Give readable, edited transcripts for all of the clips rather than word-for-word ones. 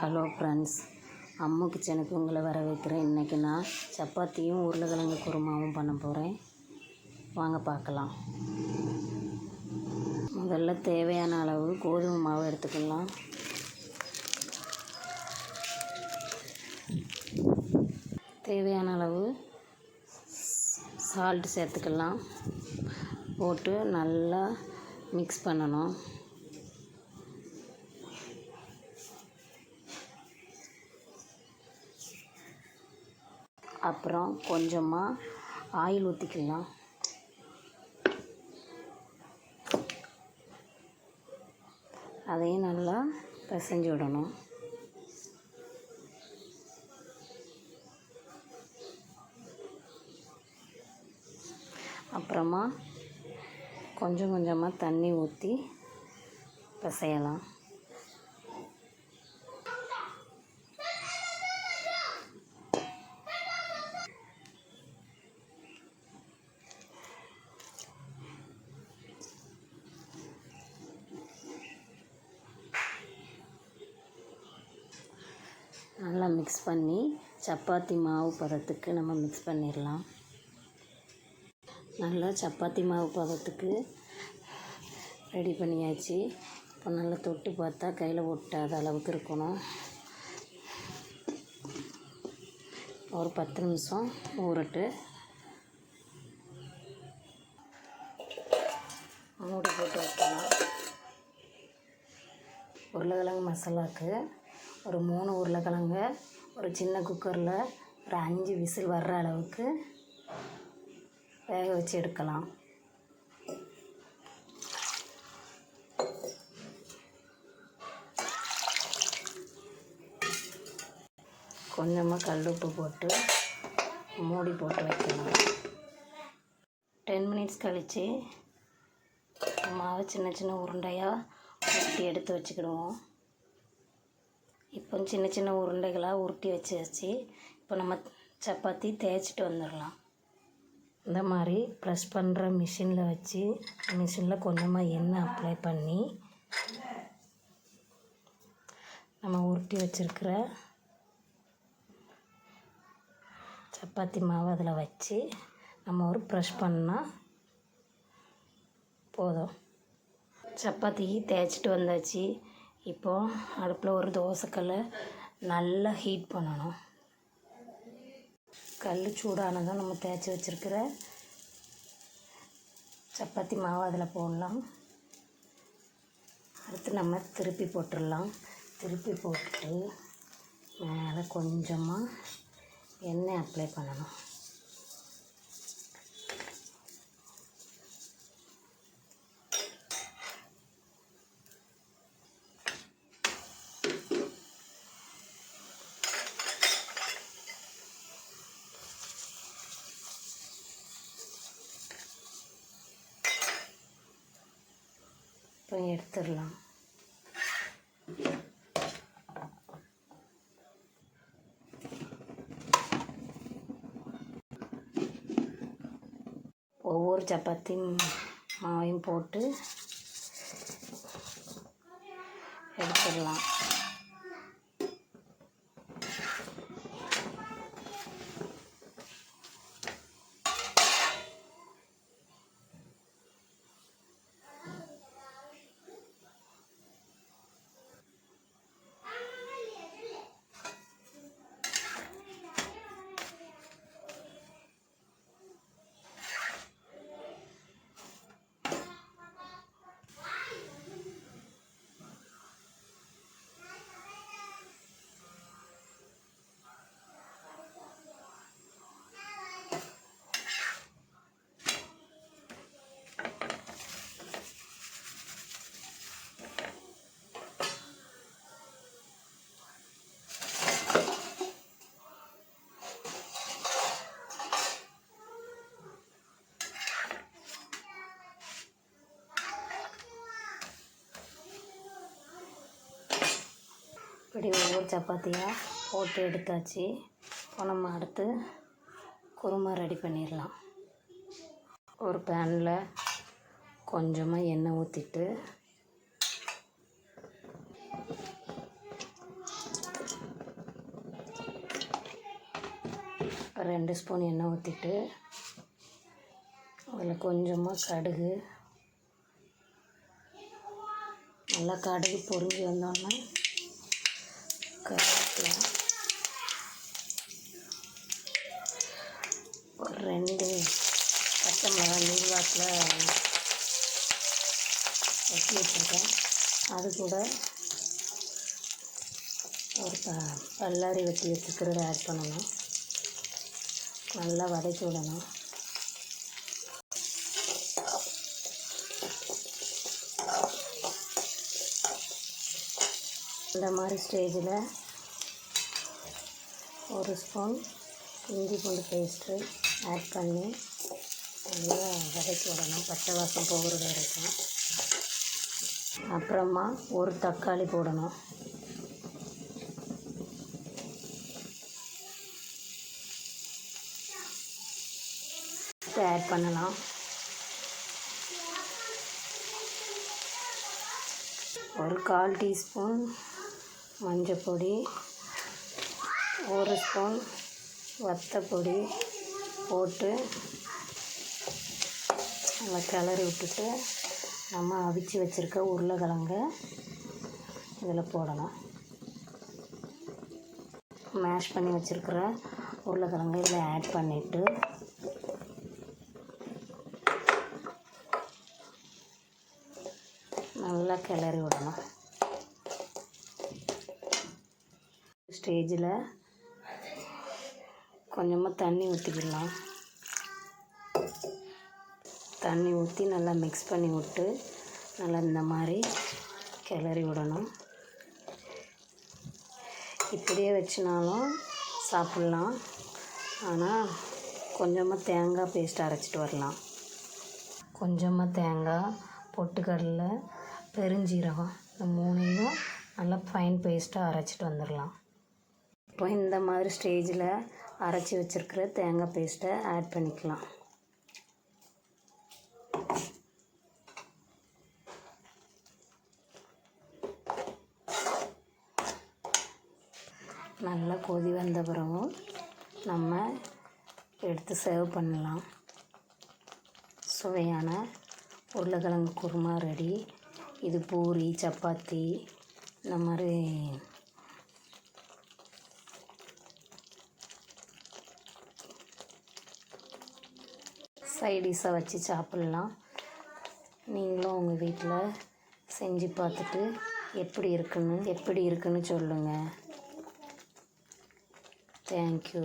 Hello friends, Ammu கிச்சனுக்கு உங்களை வரவேற்கிறேன். இன்றைக்கி நான் சப்பாத்தியும் உருளைக்கிழங்கு குருமாவும் பண்ண போகிறேன். வாங்க பார்க்கலாம். முதல்ல தேவையான அளவு கோதுமை மாவு எடுத்துக்கலாம். தேவையான அளவு சால்ட் சேர்த்துக்கலாம். போட்டு நல்லா மிக்ஸ் பண்ணணும். அப்புறம் கொஞ்சமாக ஆயில் ஊற்றிக்கலாம். அதையும் நல்லா பிசைஞ்சு விடணும். அப்புறமா கொஞ்சம் கொஞ்சமாக தண்ணி ஊற்றி பிசையலாம். நல்லா மிக்ஸ் பண்ணி சப்பாத்தி மாவு பதத்துக்கு நம்ம மிக்ஸ் பண்ணிடலாம். நல்லா சப்பாத்தி மாவு பதத்துக்கு ரெடி பண்ணியாச்சு. இப்போ நல்லா தொட்டு பார்த்தா கையில் ஒட்டாத அளவுக்கு இருக்கணும். ஒரு 10 நிமிஷம் ஊறட்டு. மூடி போட்டு வைக்கலாம். உருளைக்கிழங்கு மசாலாவுக்கு ஒரு 3 உருளைக்கிழங்க ஒரு சின்ன குக்கரில் ஒரு 5 விசில் வர்ற அளவுக்கு வேக வச்சு எடுக்கலாம். கொஞ்சமாக கல்லுப்பு போட்டு மூடி போட்டு வைக்கலாம். 10 மினிட்ஸ் கழித்து மாவை சின்ன சின்ன உருண்டையாக உருட்டி எடுத்து வச்சுக்கிடுவோம். இப்போ சின்ன சின்ன உருண்டைகளாக உருட்டி வச்சு இப்போ நம்ம சப்பாத்தி தேய்ச்சிட்டு வந்துடலாம். இந்த மாதிரி ப்ரெஸ் பண்ணுற மிஷினில் வச்சு மிஷினில் கொஞ்சமாக எண்ணெய் அப்ளை பண்ணி நம்ம உருட்டி வச்சுருக்கிற சப்பாத்தி மாவு அதில் வச்சு நம்ம ஒரு ப்ரெஷ் பண்ணால் போதும். சப்பாத்தி தேய்ச்சிட்டு வந்தாச்சு. இப்போது அடுப்பில் ஒரு தோசைக்கல்லை நல்லா ஹீட் பண்ணணும். கல் சூடானதும் நம்ம தேய்ச்சி வச்சுருக்கிற சப்பாத்தி மாவு அதில் போடலாம். அடுத்து நம்ம திருப்பி போட்டுடலாம். திருப்பி போட்டு மேலே கொஞ்சமாக எண்ணெய் அப்ளை பண்ணணும். இப்போ எடுத்துடலாம். ஒவ்வொரு சப்பாத்தி மாவையும் போட்டு எடுத்துடலாம். இப்படி ஒவ்வொரு சப்பாத்தியாக போட்டு எடுத்தாச்சு. இப்போ நம்ம அடுத்து குருமா ரெடி பண்ணிடலாம். ஒரு பேனில் கொஞ்சமாக எண்ணெய் ஊற்றிட்டு இப்போ 2 ஸ்பூன் எண்ணெய் ஊற்றிட்டு அதில் கொஞ்சமாக கடுகு, நல்லா கடுகு பொரிஞ்சு வந்தோடனே கருவேப்பிலை, ஒரு 2 பச்சை மிளகாய் நீள்வாக்கில் வெட்டி வச்சுருக்கேன். அது கூட ஒரு பல்லாரி வெட்டி வச்சுக்கிறத ஆட் பண்ணணும். நல்லா வதக்கி விடணும். இந்த மாதிரி ஸ்டேஜில் 1 ஸ்பூன் இஞ்சி பூண்டு பேஸ்ட்டு ஆட் பண்ணி நல்லா வதக்கி விடணும், பச்சை வாசம் போகிறது வரைக்கும். அப்புறமா ஒரு தக்காளி போடணும். ஆட் பண்ணலாம். ஒரு 1/4 டீஸ்பூன் மஞ்சள் பொடி, 1 ஸ்பூன் வத்தப்பொடி போட்டு நல்லா கிளறி விட்டுட்டு நம்ம அவிச்சு வச்சுருக்க உருளைக்கிழங்க இதில் போடணும். மேஷ் பண்ணி வச்சுருக்கிற உருளைக்கிழங்க இதில் ஆட் பண்ணிவிட்டு நல்லா கிளறி விடணும். ஸ்டேஜில் கொஞ்சமாக தண்ணி ஊற்றிக்கலாம். தண்ணி ஊற்றி நல்லா மிக்ஸ் பண்ணி விட்டு நல்லா இந்த மாதிரி கிளறி விடணும். இப்படியே வச்சுனாலும் சாப்பிட்லாம், ஆனால் கொஞ்சமாக தேங்காய் பேஸ்ட் அரைச்சிட்டு வரலாம். கொஞ்சமாக தேங்காய், பொட்டுக்கடலை, பெருஞ்சீரகம், இந்த 3ஐயும் நல்லா ஃபைன் பேஸ்ட்டாக அரைச்சிட்டு வந்துடலாம். இப்போ இந்த மாதிரி ஸ்டேஜில் அரைச்சி வச்சுருக்கிற தேங்காய் பேஸ்ட்டை ஆட் பண்ணிக்கலாம். நல்லா கொதி வந்த பிறகு நம்ம எடுத்து சர்வ் பண்ணலாம். சுவையான உருளைக்கிழங்கு குருமா ரெடி. இது பூரி, சப்பாத்தி இந்த மாதிரி சைடிஷாக வச்சு சாப்பிட்லாம். நீங்களும் உங்கள் வீட்டில் செஞ்சு பார்த்துட்டு எப்படி இருக்குன்னு சொல்லுங்கள். தேங்க்யூ.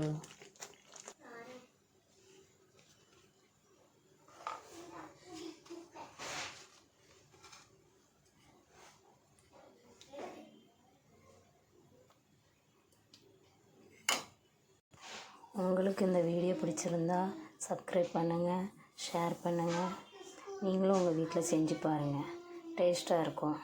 உங்களுக்கு இந்த வீடியோ பிடிச்சிருந்தா சப்ஸ்கிரைப் பண்ணுங்கள், ஷேர் பண்ணுங்கள். நீங்களும் உங்கள் வீட்டில் செஞ்சு பாருங்கள், டேஸ்ட்டாக இருக்கும்.